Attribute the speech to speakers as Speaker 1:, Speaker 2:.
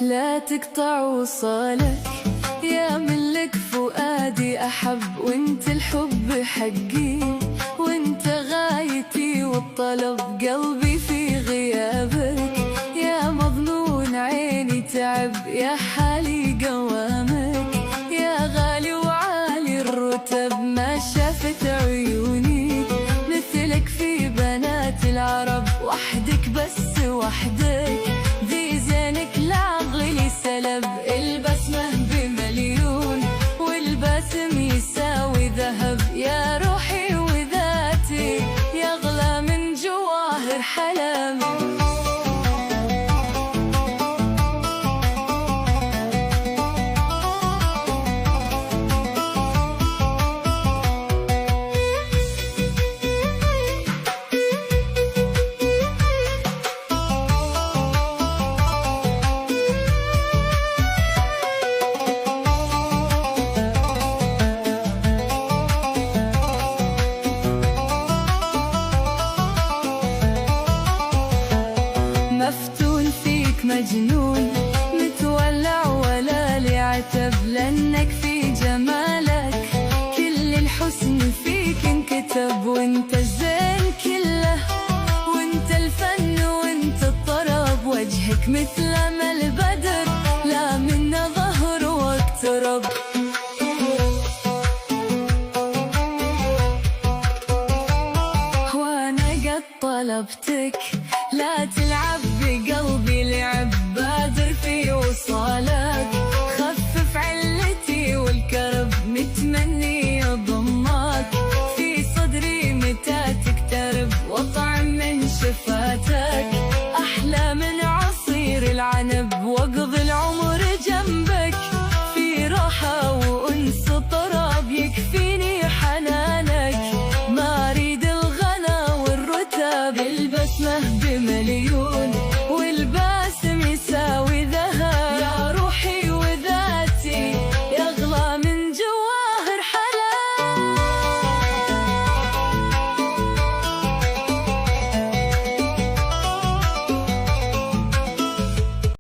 Speaker 1: لا تقطع وصالك يا ملك فؤادي، أحب وانت الحب حقي، وانت غايتي والطلب قلبي في غيابك. يا مظنون عيني تعب، يا حالي قوامك، يا غالي وعالي الرتب ما شافت عيوني مثلك في بنات العرب، وحدك بس وحدك ذي زينك لعقلي سلب. البسمة بمليون والباسم يساوي ذهب، يا روحي وذاتي يغلى من جواهر حلب. مفتون فيك مجنون متولع ولا لعتب، لأنك في جمالك كل الحسن فيك انكتب. وانت الزين كله وانت الفن وانت الطرب، وجهك مثل ما البدر لا من ظهر واقترب.